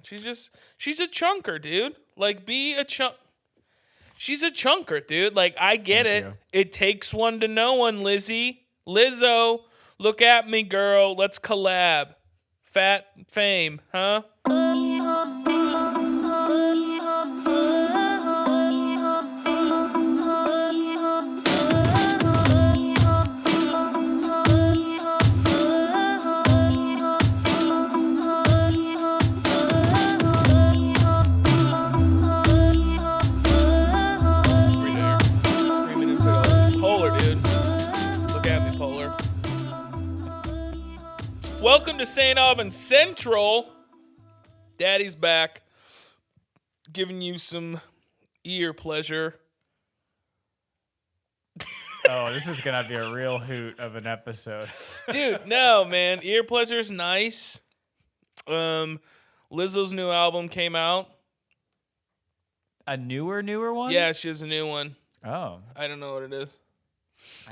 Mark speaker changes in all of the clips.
Speaker 1: She's a chunker, dude. Like, be a chunk. She's a chunker, dude. Like, I get
Speaker 2: Thank
Speaker 1: it.
Speaker 2: you.
Speaker 1: It takes one to know one, Lizzie. Lizzo, look at me, girl. Let's collab. Fat fame, huh? Screaming into the Polar, dude. Look at me, Polar. Welcome to Saint Aubin Central. Daddy's back, giving you some ear pleasure.
Speaker 2: Oh, this is gonna be a real hoot of an episode.
Speaker 1: Dude, no, man. Ear pleasure's nice. Lizzo's new album came out.
Speaker 2: A newer one?
Speaker 1: Yeah, she has a new one.
Speaker 2: Oh.
Speaker 1: I don't know what it is.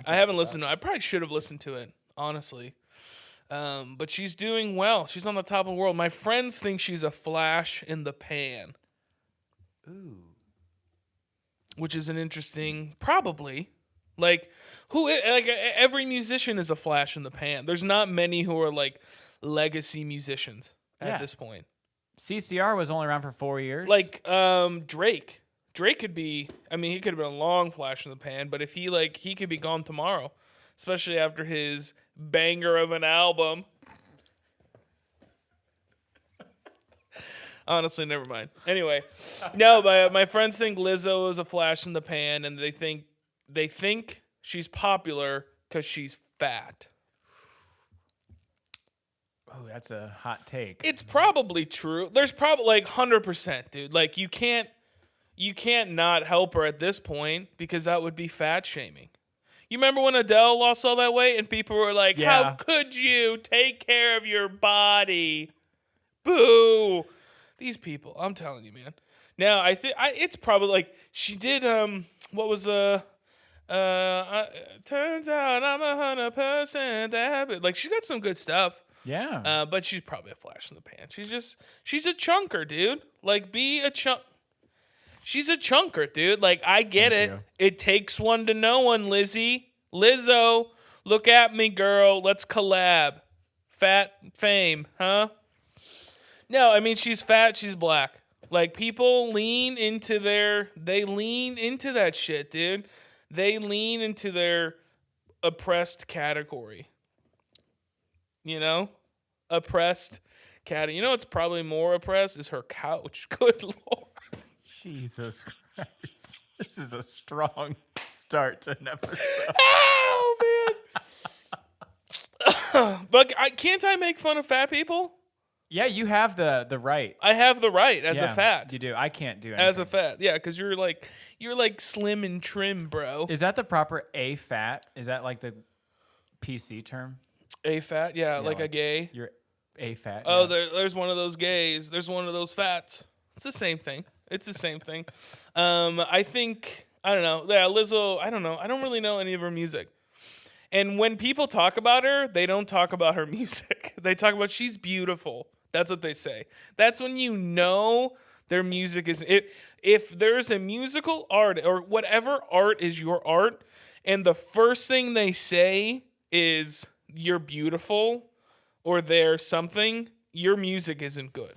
Speaker 1: I haven't listened to it. I probably should have listened to it, honestly. But she's doing well. She's on the top of the world. My friends think she's a flash in the pan.
Speaker 2: Ooh.
Speaker 1: Which is an interesting, probably. Like every musician is a flash in the pan. There's not many who are like legacy musicians at this point.
Speaker 2: CCR was only around for 4 years.
Speaker 1: Like Drake. Drake could be, I mean, he could have been a long flash in the pan, but if he could be gone tomorrow, especially after his banger of an album. Honestly, never mind. Anyway, no, my friends think Lizzo is a flash in the pan, and they think she's popular because she's fat.
Speaker 2: Oh, that's a hot take.
Speaker 1: It's probably true. There's probably like 100%, dude. Like you can't not help her at this point because that would be fat shaming. You remember when Adele lost all that weight and people were like, "How could you take care of your body?" Boo. These people, I'm telling you, man. Now, I think it's probably like she did what was the turns out I'm 100% happy. Like she got some good stuff.
Speaker 2: Yeah.
Speaker 1: But she's probably a flash in the pan. She's a chunker, dude. Like be a chunk. She's a chunker, dude. Like I get it. It takes one to know one, Lizzie. Lizzo, look at me, girl. Let's collab. Fat fame, huh? No, I mean she's fat, she's black. Like people lean into that shit, dude. They lean into their oppressed category. You know? Oppressed cat. You know what's probably more oppressed is her couch. Good Lord.
Speaker 2: Jesus Christ. This is a strong start to an episode.
Speaker 1: Oh, man. But can't I make fun of fat people?
Speaker 2: Yeah, you have the right.
Speaker 1: I have the right as a fat.
Speaker 2: You do. I can't do anything.
Speaker 1: As a fat. Yeah, because you're like slim and trim, bro.
Speaker 2: Is that the proper A fat? Is that like the PC term?
Speaker 1: A fat? Yeah, like a gay.
Speaker 2: You're A fat.
Speaker 1: Oh,
Speaker 2: yeah.
Speaker 1: there's one of those gays. There's one of those fats. It's the same thing. I think, I don't know. Yeah, Lizzo, I don't know. I don't really know any of her music. And when people talk about her, they don't talk about her music. They talk about she's beautiful. That's what they say. That's when you know their music is... If there's a musical art or whatever art is your art, and the first thing they say is you're beautiful or there's something, your music isn't good.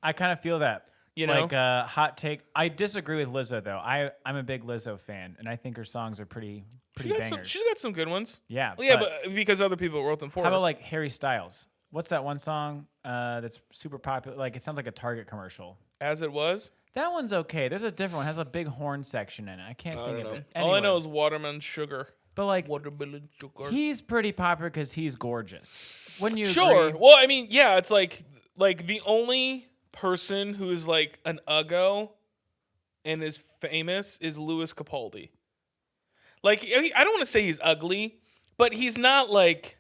Speaker 2: I kind of feel that.
Speaker 1: You know?
Speaker 2: Like a hot take. I disagree with Lizzo, though. I'm a big Lizzo fan, and I think her songs are pretty bangers.
Speaker 1: She's got some good ones.
Speaker 2: Yeah.
Speaker 1: Well, yeah, but because other people wrote them for her.
Speaker 2: How about like Harry Styles? What's that one song that's super popular? Like it sounds like a Target commercial.
Speaker 1: As It Was?
Speaker 2: That one's okay. There's a different one. It has a big horn section in it. I can't think of it.
Speaker 1: All I know is Watermelon Sugar.
Speaker 2: But like,
Speaker 1: Watermelon Sugar.
Speaker 2: He's pretty popular because he's gorgeous. Wouldn't you
Speaker 1: Sure.
Speaker 2: agree?
Speaker 1: Well, I mean, yeah, it's like the only person who is like an uggo and is famous is Louis Capaldi. Like, I don't want to say he's ugly, but he's not like,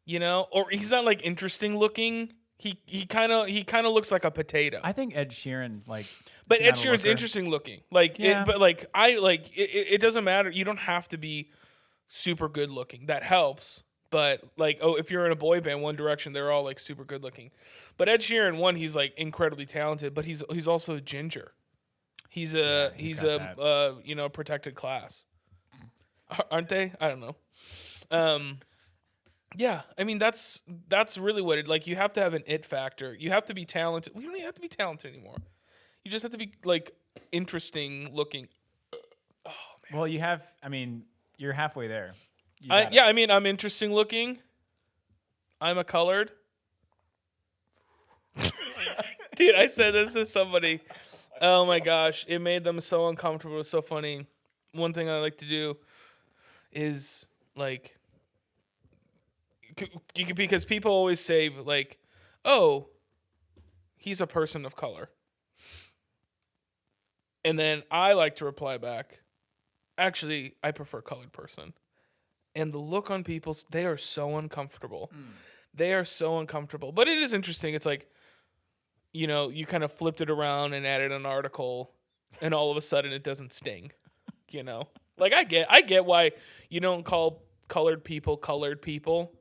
Speaker 1: you know, or he's not like interesting looking. He kind of looks like a potato.
Speaker 2: I think Ed Sheeran
Speaker 1: But Ed Sheeran's interesting looking. Like,
Speaker 2: yeah.
Speaker 1: It doesn't matter. You don't have to be super good looking. That helps. But like, if you're in a boy band, One Direction, they're all like super good looking. But Ed Sheeran, one, he's like incredibly talented, but he's also a ginger. He's a protected class, aren't they? I don't know. Yeah, I mean that's really what it like. You have to have an it factor. You have to be talented. We don't even have to be talented anymore. You just have to be like interesting looking. Oh man.
Speaker 2: Well, you have. I mean, you're halfway there.
Speaker 1: I mean, I'm interesting looking. I'm a colored. Dude, I said this to somebody. Oh my gosh, it made them so uncomfortable. It was so funny. One thing I like to do is like, because people always say like, "Oh, he's a person of color," and then I like to reply back, "Actually, I prefer colored person." And the look on people's, they are so uncomfortable. They are so uncomfortable. But it is interesting. It's like, you kind of flipped it around and added an article, and all of a sudden it doesn't sting. Like I get why you don't call colored people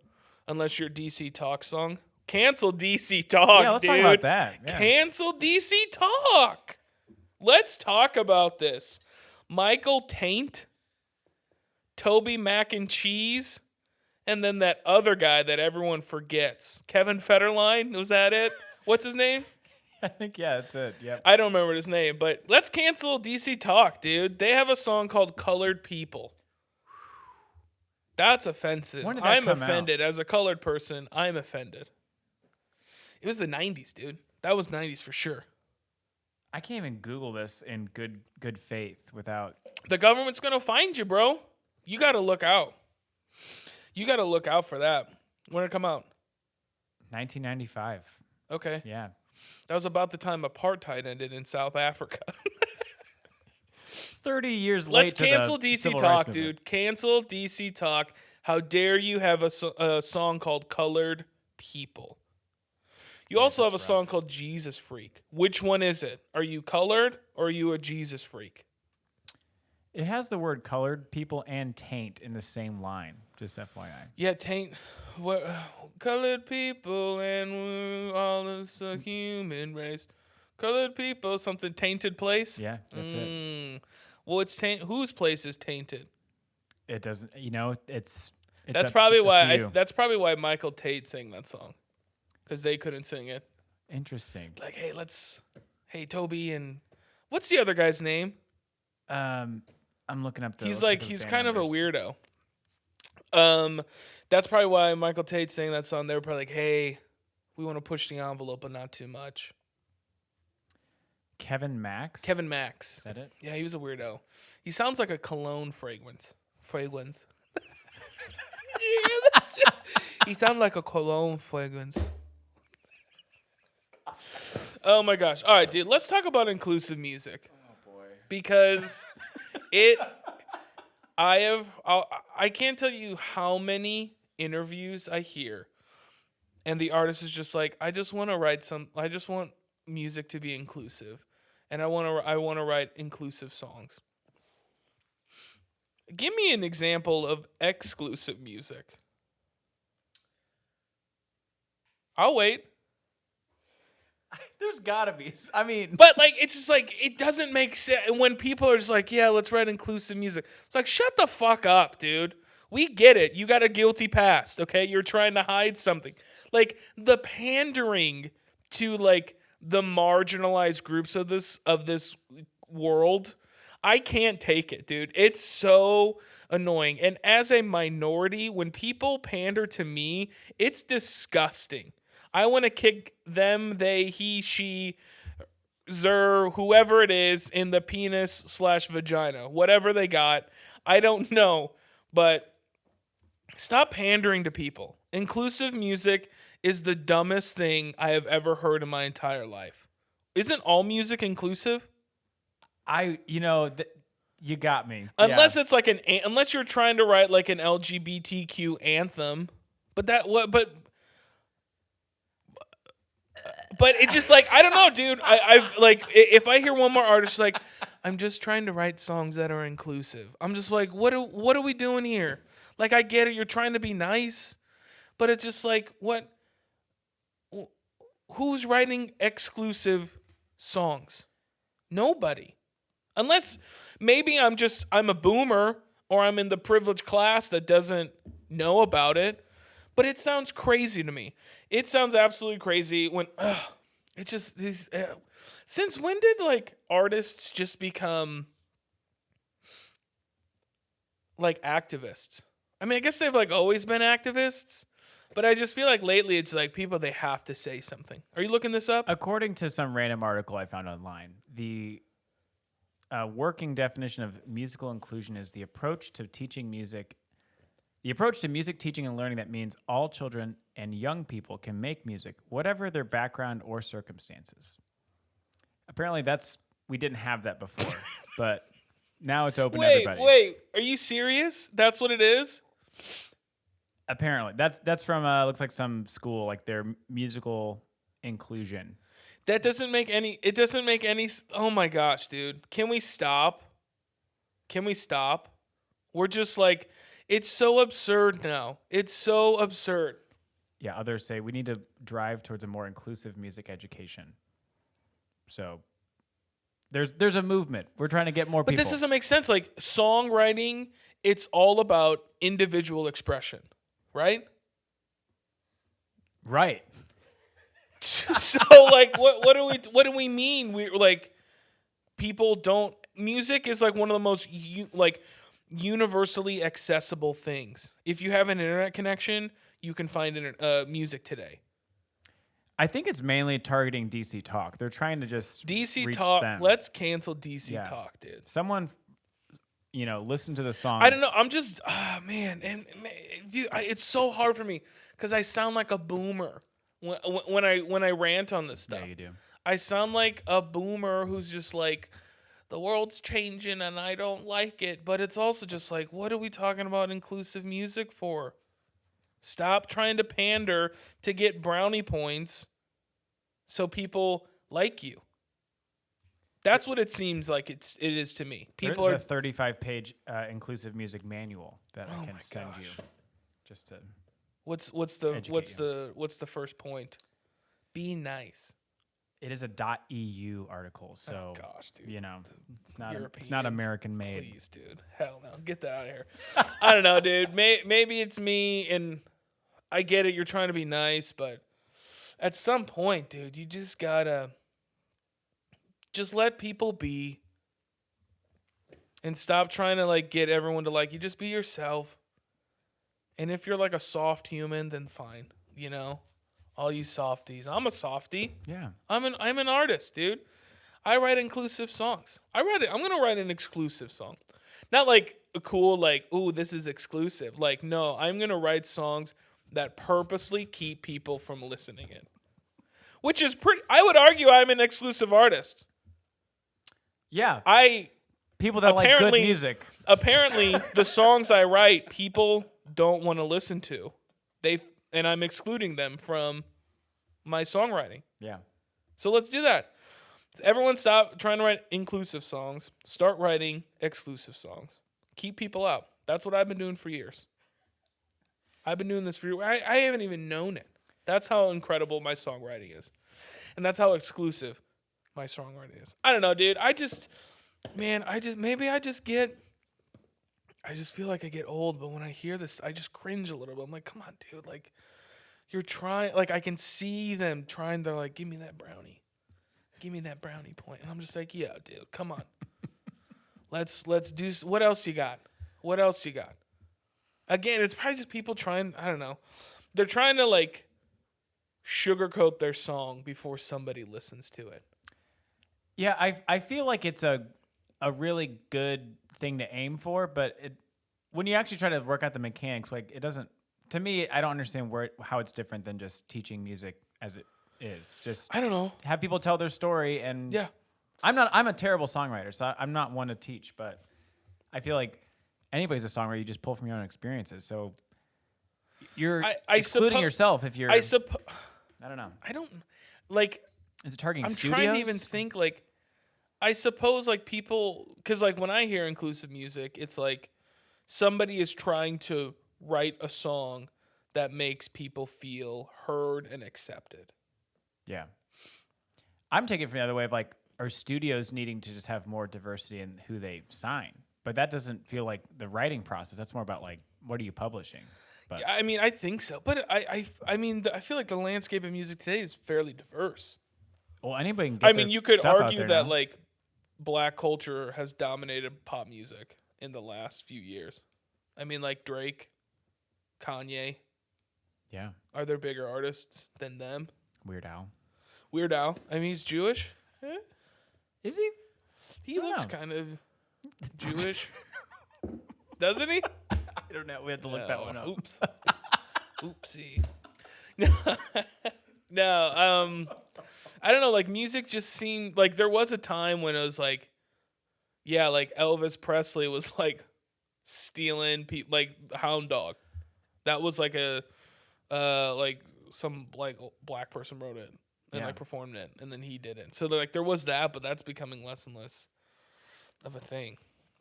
Speaker 1: unless you're DC Talk song. Cancel DC Talk,
Speaker 2: yeah, let's
Speaker 1: dude.
Speaker 2: talk about that. Yeah.
Speaker 1: Cancel DC Talk. Let's talk about this. Michael Taint, Toby Mac and Cheese, and then that other guy that everyone forgets. Kevin Federline, was that it? What's his name?
Speaker 2: I think, yeah, that's it. Yep.
Speaker 1: I don't remember his name, but let's cancel DC Talk, dude. They have a song called Colored People. That's offensive.
Speaker 2: When did that
Speaker 1: I'm
Speaker 2: come
Speaker 1: offended.
Speaker 2: out?
Speaker 1: As a colored person, I'm offended. It was the 90s, dude. That was 90s for sure.
Speaker 2: I can't even Google this in good faith without...
Speaker 1: The government's going to find you, bro. You got to look out. You got to look out for that. When did it come out?
Speaker 2: 1995.
Speaker 1: Okay.
Speaker 2: Yeah.
Speaker 1: That was about the time apartheid ended in South Africa.
Speaker 2: 30 years
Speaker 1: Let's
Speaker 2: late
Speaker 1: cancel
Speaker 2: to the
Speaker 1: DC
Speaker 2: Civil
Speaker 1: Talk,
Speaker 2: Rights
Speaker 1: dude.
Speaker 2: movement.
Speaker 1: Cancel DC Talk. How dare you have a song called Colored People? You also have a song called Jesus Freak. Which one is it? Are you colored or are you a Jesus freak?
Speaker 2: It has the word colored people and taint in the same line, just FYI.
Speaker 1: Yeah, taint. What? Colored people and we're all this human race. Colored people, something tainted place?
Speaker 2: Yeah, that's it.
Speaker 1: Well, whose place is tainted?
Speaker 2: It doesn't, it's
Speaker 1: That's
Speaker 2: up
Speaker 1: probably
Speaker 2: to
Speaker 1: why
Speaker 2: you.
Speaker 1: that's probably why Michael Tate sang that song. Because they couldn't sing it.
Speaker 2: Interesting.
Speaker 1: Like, hey, Toby, and what's the other guy's name?
Speaker 2: I'm looking up the...
Speaker 1: He's kind of a weirdo. That's probably why Michael Tate sang that song. They were probably like, hey, we want to push the envelope, but not too much.
Speaker 2: Kevin Max?
Speaker 1: Is
Speaker 2: that it?
Speaker 1: Yeah, he was a weirdo. He sounds like a cologne fragrance. Did you hear that shit? He sounded like a cologne fragrance. Oh my gosh. All right, dude. Let's talk about inclusive music.
Speaker 2: Oh boy.
Speaker 1: Because I can't tell you how many interviews I hear, and the artist is just like, I just want music to be inclusive, and I want to write inclusive songs. Give me an example of exclusive music. I'll wait.
Speaker 2: There's gotta be. I mean,
Speaker 1: But like, it's just like, it doesn't make sense when people are just like, yeah, let's write inclusive music. It's like, shut the fuck up, dude. We get it. You got a guilty past, okay? You're trying to hide something. Like the pandering to like the marginalized groups of this world, I can't take it, dude. It's so annoying. And as a minority, when people pander to me, it's disgusting. I want to kick them, they, he, she, zer, whoever it is, in the penis/vagina. Whatever they got. I don't know. But stop pandering to people. Inclusive music is the dumbest thing I have ever heard in my entire life. Isn't all music inclusive?
Speaker 2: you got me.
Speaker 1: Unless it's like unless you're trying to write like an LGBTQ anthem. But it's just like, I don't know, dude. I've like, if I hear one more artist like, I'm just trying to write songs that are inclusive. I'm just like, what are we doing here? Like, I get it. You're trying to be nice, but it's just like, what? Who's writing exclusive songs? Nobody. Unless maybe I'm a boomer or I'm in the privileged class that doesn't know about it. But it sounds crazy to me. It sounds absolutely crazy when it just these. Since when did like artists just become like activists? I mean, I guess they've like always been activists, but I just feel like lately it's like people they have to say something. Are you looking this up?
Speaker 2: According to some random article I found online, the working definition of musical inclusion is the approach to teaching music. The approach to music teaching and learning that means all children and young people can make music, whatever their background or circumstances. Apparently, we didn't have that before, but now it's open to everybody.
Speaker 1: Wait, are you serious? That's what it is?
Speaker 2: Apparently, that's from looks like some school, like their musical inclusion.
Speaker 1: That doesn't make any. It doesn't make any. Oh my gosh, dude! Can we stop? Can we stop? We're just like. It's so absurd now. It's so absurd.
Speaker 2: Yeah, others say we need to drive towards a more inclusive music education. So there's a movement. We're trying to get more people.
Speaker 1: But this doesn't make sense. Like songwriting, it's all about individual expression, right?
Speaker 2: Right.
Speaker 1: So like what do we mean? We like people don't music is like one of the most universally accessible things. If you have an internet connection, you can find music today.
Speaker 2: I think it's mainly targeting DC Talk. They're trying to just
Speaker 1: DC
Speaker 2: reach
Speaker 1: Talk.
Speaker 2: them.
Speaker 1: Let's cancel DC Talk, dude.
Speaker 2: Someone, listen to the song.
Speaker 1: I don't know. I'm just, man, dude, it's so hard for me because I sound like a boomer when I rant on this stuff.
Speaker 2: Yeah, you do.
Speaker 1: I sound like a boomer who's just like, the world's changing and I don't like it. But it's also just like, what are we talking about inclusive music for? Stop trying to pander to get brownie points so people like you. That's what it seems like it is to me.
Speaker 2: There's a 35-page inclusive music manual that I can send you. Just to
Speaker 1: what's the first point? Be nice.
Speaker 2: It is a .eu article, so
Speaker 1: gosh, dude.
Speaker 2: It's not American made.
Speaker 1: Please, dude. Hell no. Get that out of here. I don't know, dude. Maybe it's me, and I get it. You're trying to be nice, but at some point, dude, you just gotta just let people be and stop trying to like get everyone to like you. Just be yourself. And if you're like a soft human, then fine. All you softies. I'm a softie.
Speaker 2: Yeah.
Speaker 1: I'm an artist, dude. I write inclusive songs. I'm gonna write an exclusive song. Not like a cool, like, ooh, this is exclusive. Like, no, I'm gonna write songs that purposely keep people from listening in. Which is I would argue I'm an exclusive artist.
Speaker 2: Yeah. People that like good music.
Speaker 1: Apparently, the songs I write, people don't want to listen to. And I'm excluding them from my songwriting.
Speaker 2: Yeah.
Speaker 1: So let's do that. Everyone stop trying to write inclusive songs. Start writing exclusive songs. Keep people out. That's what I've been doing for years. I've been doing this for years. I haven't even known it. That's how incredible my songwriting is. And that's how exclusive my songwriting is. I don't know, dude. I just feel like I get old, but when I hear this, I just cringe a little bit. I'm like, come on, dude. Like, you're trying, like, I can see them trying. They're like, give me that brownie. Give me that brownie point. And I'm just like, yeah, dude, come on. Let's do, what else you got? What else you got? Again, it's probably just people trying, I don't know. They're trying to, like, sugarcoat their song before somebody listens to it.
Speaker 2: Yeah, I feel like it's a really good thing to aim for, but when you actually try to work out the mechanics, like it doesn't. To me, I don't understand how it's different than just teaching music as it is. Just
Speaker 1: I don't know.
Speaker 2: Have people tell their story, and
Speaker 1: yeah,
Speaker 2: I'm a terrible songwriter, so I'm not one to teach, but I feel like anybody's a songwriter. You just pull from your own experiences, so you're excluding yourself if you're.
Speaker 1: I
Speaker 2: don't know.
Speaker 1: I don't like.
Speaker 2: Is it targeting
Speaker 1: I'm
Speaker 2: studios?
Speaker 1: trying to even think like. I suppose like people, because like when I hear inclusive music, it's like somebody is trying to write a song that makes people feel heard and accepted.
Speaker 2: Yeah. I'm taking it from the other way of like, are studios needing to just have more diversity in who they sign? But that doesn't feel like the writing process. That's more about like, what are you publishing? But
Speaker 1: I mean, I think so. But I mean, I feel like the landscape of music today is fairly diverse.
Speaker 2: well, anybody can get their
Speaker 1: You could
Speaker 2: stuff out
Speaker 1: argue
Speaker 2: there
Speaker 1: that
Speaker 2: now.
Speaker 1: like black culture has dominated pop music in the last few years. I mean, like Drake, Kanye.
Speaker 2: Yeah.
Speaker 1: Are there bigger artists than them?
Speaker 2: Weird Al.
Speaker 1: Weird Al. I mean, he's Jewish.
Speaker 2: Is he?
Speaker 1: He looks kind of Jewish, doesn't he?
Speaker 2: I don't know. We have to look that one up.
Speaker 1: Oops. Oopsie. No. I don't know. Like music just seemed like there was a time when it was like, yeah, like Elvis Presley was like stealing people, like Hound Dog. That was like a, like some like black person wrote it and like performed it, and then he did it. So like there was that, but that's becoming less and less of a thing.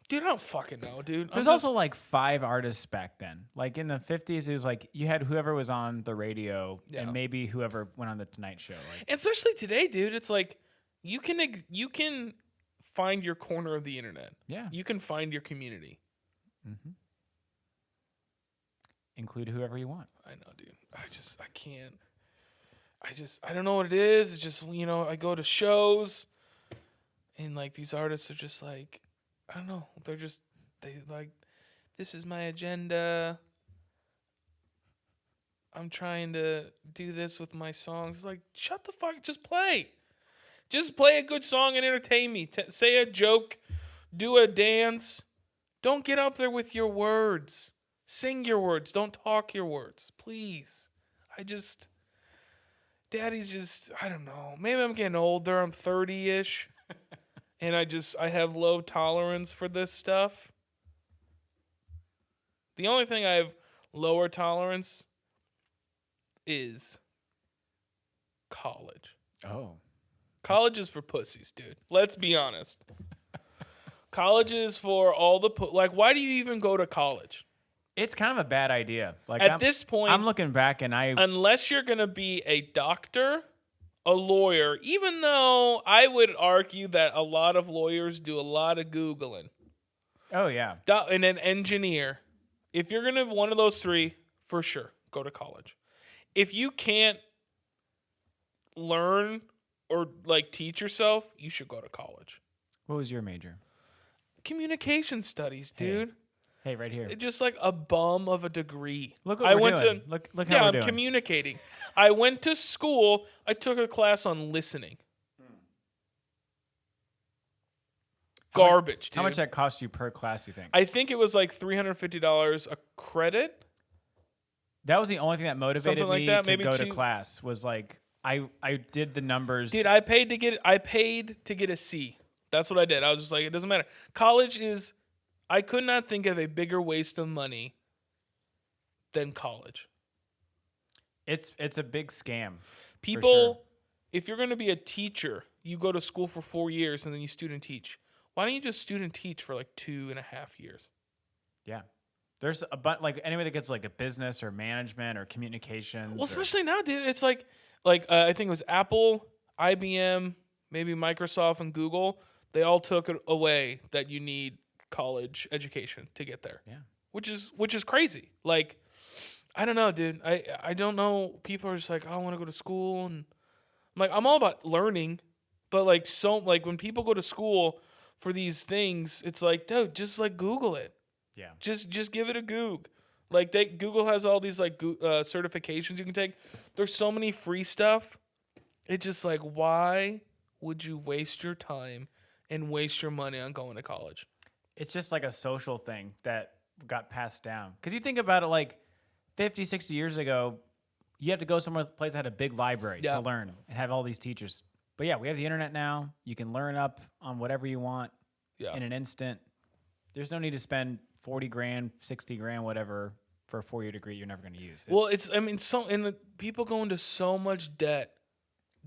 Speaker 1: Dude, I don't fucking know, dude.
Speaker 2: There's also like 5 artists back then. Like in the 50s, it was like you had whoever was on the radio and maybe whoever went on the Tonight Show. Like,
Speaker 1: and especially today, dude, it's like you can find your corner of the internet.
Speaker 2: Yeah.
Speaker 1: You can find your community.
Speaker 2: Mm-hmm. Include whoever you want.
Speaker 1: I know, dude. I can't. I don't know what it is. It's just, I go to shows and like these artists are just like, I don't know. They like, this is my agenda. I'm trying to do this with my songs. It's like, shut the fuck. Just play. Just play a good song and entertain me. Say a joke. Do a dance. Don't get up there with your words. Sing your words. Don't talk your words. Please. Daddy's just, I don't know. Maybe I'm getting older. I'm 30-ish. And I have low tolerance for this stuff. The only thing I have lower tolerance is college.
Speaker 2: Oh.
Speaker 1: College is for pussies, dude. Let's be honest. College is for all the why do you even go to college?
Speaker 2: It's kind of a bad idea. Like
Speaker 1: at this point,
Speaker 2: I'm looking back and
Speaker 1: unless you're going to be a doctor, a lawyer, even though I would argue that a lot of lawyers do a lot of Googling.
Speaker 2: Oh, yeah.
Speaker 1: And an engineer. If you're going to one of those 3, for sure, go to college. If you can't learn or like teach yourself, you should go to college.
Speaker 2: What was your major?
Speaker 1: Communication studies, dude.
Speaker 2: Hey, right here.
Speaker 1: It's just like a bum of a degree.
Speaker 2: Look what we're doing. Look how we're doing.
Speaker 1: I'm communicating. I went to school. I took a class on listening. Garbage, dude.
Speaker 2: How much that cost you per class, you think?
Speaker 1: I think it was like $350 a credit.
Speaker 2: That was the only thing that motivated
Speaker 1: like
Speaker 2: me
Speaker 1: that.
Speaker 2: to go to class was like I did the numbers.
Speaker 1: Dude, I paid to get a C. That's what I did. I was just like, it doesn't matter. College is, I could not think of a bigger waste of money than college.
Speaker 2: It's a big scam.
Speaker 1: People, if you're going to be a teacher, you go to school for 4 years and then you student teach. Why don't you just student teach for like 2.5 years?
Speaker 2: Yeah. There's a bunch, like anybody that gets like a business or management or communications.
Speaker 1: Well, especially now, dude. It's like I think it was Apple, IBM, maybe Microsoft and Google. They all took it away that you need college education to get there.
Speaker 2: Yeah.
Speaker 1: Which is crazy. Like, I don't know, dude. I don't know. People are just like, oh, I want to go to school, and I'm like, I'm all about learning, but like when people go to school for these things, it's like, dude, just like Google it.
Speaker 2: Yeah.
Speaker 1: Just give it a Goog. Like Google has all these like certifications you can take. There's so many free stuff. It's just like, why would you waste your time and waste your money on going to college?
Speaker 2: It's just like a social thing that got passed down. Because you think about it, like 50, 60 years ago, you had to go somewhere place that had a big library to learn and have all these teachers. But yeah, we have the internet now. You can learn up on whatever you want in an instant. There's no need to spend 40 grand, 60 grand, whatever, for a 4-year degree you're never going to use.
Speaker 1: People go into so much debt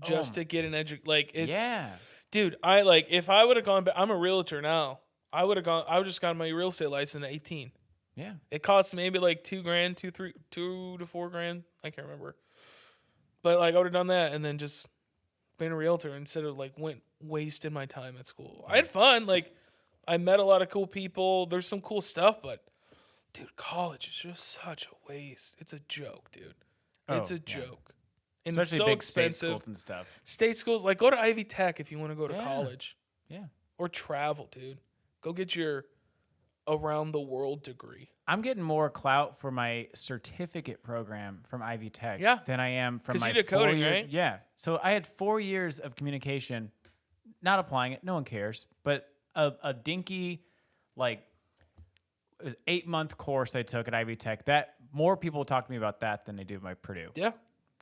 Speaker 1: just to get an education. Like, it's, dude, if I would have gone back, I'm a realtor now. I would have just gotten my real estate license at 18.
Speaker 2: Yeah.
Speaker 1: It costs maybe like $2,000, $2 to $4,000. I can't remember. But like I would have done that and then just been a realtor instead of like wasting my time at school. I had fun. Like I met a lot of cool people. There's some cool stuff, but dude, college is just such a waste. It's a joke, dude. It's a joke. And
Speaker 2: Especially
Speaker 1: it's so
Speaker 2: big
Speaker 1: expensive.
Speaker 2: state schools and stuff.
Speaker 1: State schools, like go to Ivy Tech if you want to go to college.
Speaker 2: Yeah.
Speaker 1: Or travel, dude. Go get your around the world degree.
Speaker 2: I'm getting more clout for my certificate program from Ivy Tech than I am from my
Speaker 1: 'cause you did coding,
Speaker 2: 4-year,
Speaker 1: right?
Speaker 2: Yeah. So I had 4 years of communication, not applying it. No one cares. But a dinky, like, 8-month course I took at Ivy Tech. That more people talk to me about that than they do my Purdue.
Speaker 1: Yeah.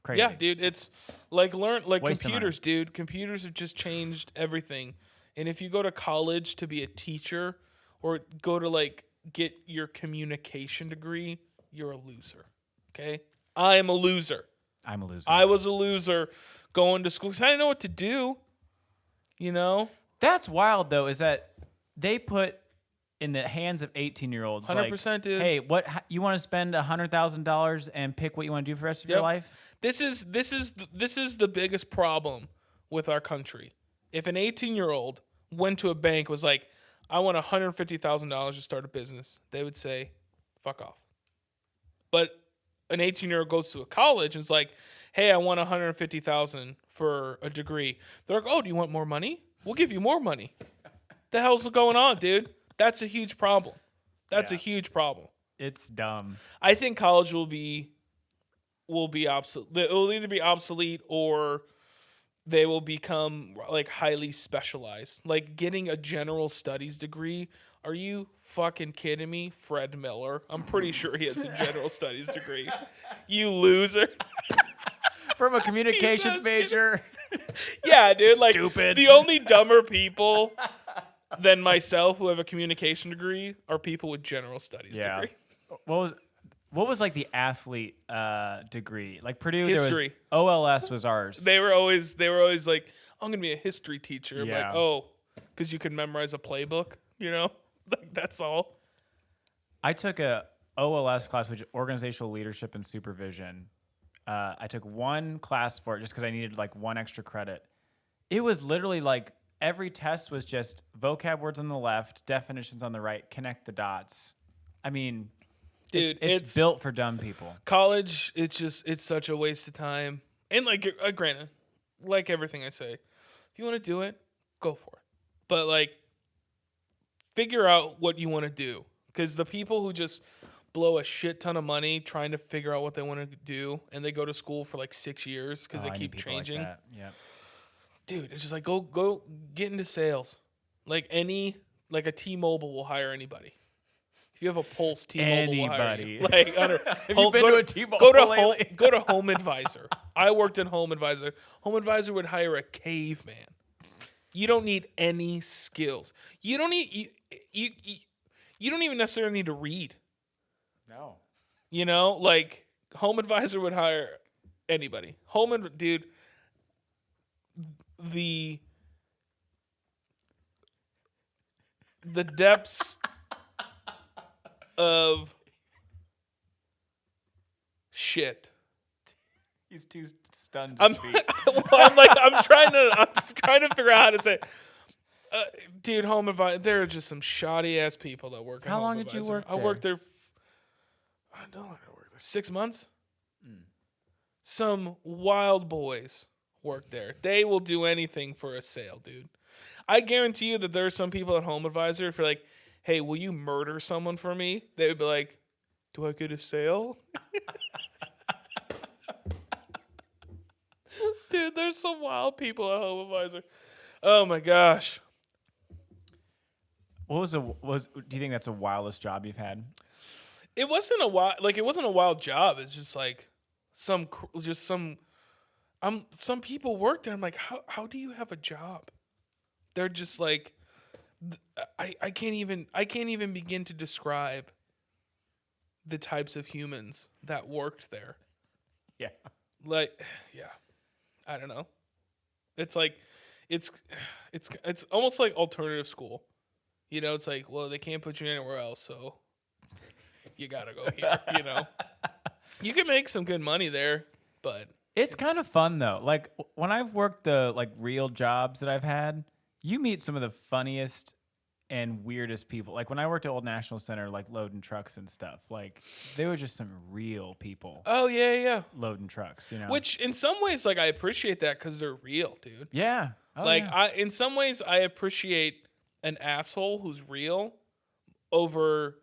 Speaker 2: Crazy.
Speaker 1: Yeah, dude. It's like
Speaker 2: Waste of
Speaker 1: computers, dude. Computers have just changed everything. And if you go to college to be a teacher or go to like get your communication degree, you're a loser. Okay? I am a loser.
Speaker 2: I'm a loser.
Speaker 1: I was a loser going to school because I didn't know what to do. You know?
Speaker 2: That's wild, though, is that they put in the hands of 18-year-olds
Speaker 1: 100%,
Speaker 2: like,
Speaker 1: dude.
Speaker 2: hey, you want to spend $100,000 and pick what you want to do for the rest of your life?
Speaker 1: This is the biggest problem with our country. If an 18-year-old went to a bank was like, I want $150,000 to start a business, they would say, fuck off. But an 18-year-old goes to a college and is like, hey, I want $150,000 for a degree. They're like, oh, do you want more money? We'll give you more money. The hell's going on, dude? That's a huge problem. That's a huge problem.
Speaker 2: It's dumb.
Speaker 1: I think college will be obsolete. It will either be obsolete or they will become like highly specialized. Like getting a general studies degree. Are you fucking kidding me? Fred Miller. I'm pretty sure he has a general studies degree. You loser.
Speaker 2: From a communications major.
Speaker 1: Yeah, dude. Like
Speaker 2: Stupid.
Speaker 1: The only dumber people than myself who have a communication degree are people with general studies degree.
Speaker 2: What was like the athlete degree? Like Purdue,
Speaker 1: History.
Speaker 2: There was OLS was ours.
Speaker 1: They were always like, I'm gonna be a history teacher. I'm
Speaker 2: Yeah.
Speaker 1: like, oh, because you can memorize a playbook, you know? Like that's all.
Speaker 2: I took a OLS class, which is organizational leadership and supervision. I took one class for it just because I needed like one extra credit. It was literally like every test was just vocab words on the left, definitions on the right, connect the dots. I mean,
Speaker 1: Dude,
Speaker 2: it's built for dumb people.
Speaker 1: College, it's such a waste of time. And like, granted, like everything I say, if you want to do it, go for it. But like, figure out what you want to do. Because the people who just blow a shit ton of money trying to figure out what they want to do, and they go to school for like 6 years because they keep changing.
Speaker 2: Like that. Yep.
Speaker 1: Dude, it's just like go get into sales. Like a T-Mobile will hire anybody. If you have a Pulse, T-Mobile will hire you. Like,
Speaker 2: have you been to a T-Mobile lately?
Speaker 1: Go to Home Advisor. I worked in Home Advisor. Home Advisor would hire a caveman. You don't need any skills. You don't even necessarily need to read.
Speaker 2: No.
Speaker 1: You know, like Home Advisor would hire anybody. Dude, the depths of shit.
Speaker 2: He's too stunned to speak.
Speaker 1: I'm trying to figure out how to say it. Dude, Home Advisor, there are just some shoddy ass people that work at Home Advisor.
Speaker 2: How long did you work there?
Speaker 1: I worked there. I don't know. I worked there 6 months. Some wild boys work there. They will do anything for a sale, dude. I guarantee you that there are some people at Home Advisor, if you're like, hey, will you murder someone for me? They would be like, do I get a sale? Dude, there's some wild people at Home Advisor. Oh my gosh.
Speaker 2: Do you think that's the wildest job you've had?
Speaker 1: It wasn't a wild job. It's just like some people work there. I'm like, how do you have a job? They're just like, I can't even begin to describe the types of humans that worked there.
Speaker 2: Yeah.
Speaker 1: Like, yeah. I don't know. It's like, it's almost like alternative school. You know, it's like, well, they can't put you anywhere else, so you gotta go here. You know, you can make some good money there, but
Speaker 2: it's kind of fun though. Like when I've worked the like real jobs that I've had, you meet some of the funniest and weirdest people. Like when I worked at Old National Center, like loading trucks and stuff, like they were just some real people.
Speaker 1: Oh yeah.
Speaker 2: Loading trucks, you know.
Speaker 1: Which in some ways, like I appreciate that because they're real, dude.
Speaker 2: Yeah. Oh,
Speaker 1: like
Speaker 2: yeah.
Speaker 1: in some ways, I appreciate an asshole who's real over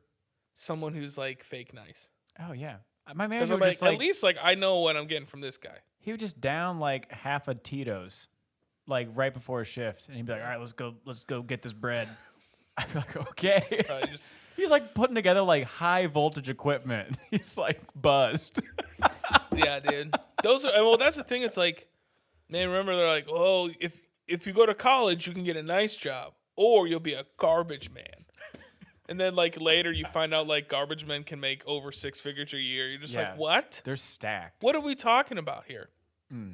Speaker 1: someone who's like fake nice.
Speaker 2: Oh yeah. My
Speaker 1: Because
Speaker 2: manager
Speaker 1: I'm
Speaker 2: was
Speaker 1: like,
Speaker 2: just like,
Speaker 1: at least like I know what I'm getting from this guy.
Speaker 2: he would just down like half a Tito's, like right before a shift, and he'd be like, "All right, let's go get this bread." I'd be like, "Okay." He's like putting together like high voltage equipment. He's like buzzed.
Speaker 1: Yeah, dude. Those are well. That's the thing. It's like, man, remember they're like, oh, if you go to college, you can get a nice job, or you'll be a garbage man. And then like later, you find out like garbage men can make over 6 figures a year. You're just like, what?
Speaker 2: They're stacked.
Speaker 1: What are we talking about here?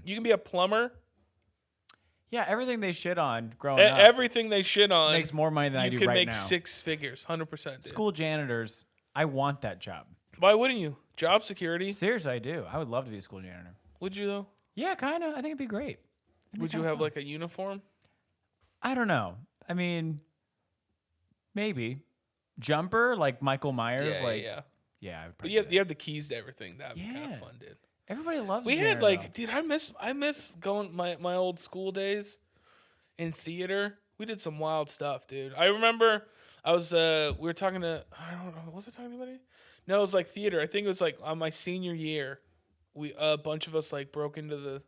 Speaker 1: You can be a plumber.
Speaker 2: Yeah, everything they shit on growing up.
Speaker 1: Everything they shit on
Speaker 2: makes more money than I do right now.
Speaker 1: You can make 6 figures, 100%.
Speaker 2: School janitors, I want that job.
Speaker 1: Why wouldn't you? Job security.
Speaker 2: Seriously, I do. I would love to be a school janitor.
Speaker 1: Would you though?
Speaker 2: Yeah, kind of. I think it'd be great.
Speaker 1: Would you have like a uniform?
Speaker 2: I don't know. I mean, maybe. Jumper, like Michael Myers. Yeah.
Speaker 1: But you have the keys to everything. That'd be kind of fun, dude.
Speaker 2: Everybody loves.
Speaker 1: We had like, dude, I miss going my old school days in theater. We did some wild stuff, dude. I remember we were talking to, I don't know, was I talking to anybody? No, it was like theater. I think it was like on my senior year. A bunch of us like broke into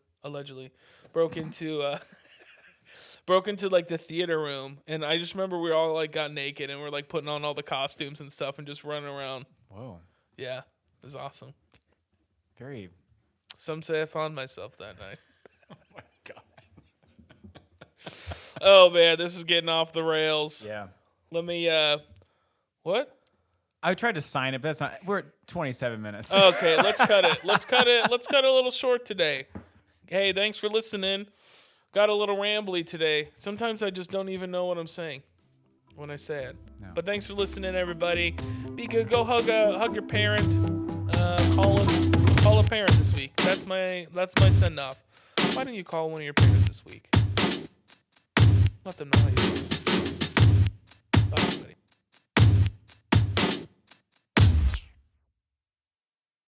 Speaker 1: like the theater room, and I just remember we all like got naked and we're like putting on all the costumes and stuff and just running around.
Speaker 2: Whoa.
Speaker 1: Yeah, it was awesome.
Speaker 2: Very.
Speaker 1: Some say I found myself that night.
Speaker 2: Oh my god.
Speaker 1: Oh man, this is getting off the rails.
Speaker 2: Yeah.
Speaker 1: Let me what?
Speaker 2: I tried to sign it, but that's not. We're at 27 minutes.
Speaker 1: Okay, let's cut it. Let's cut a little short today. Hey, thanks for listening. Got a little rambly today. Sometimes I just don't even know what I'm saying when I say it. No. But thanks for listening, everybody. Be good. Go hug your parent. Call a parent this week. That's my send off. Why don't you call one of your parents this week? Let them know how you feel. Bye, everybody.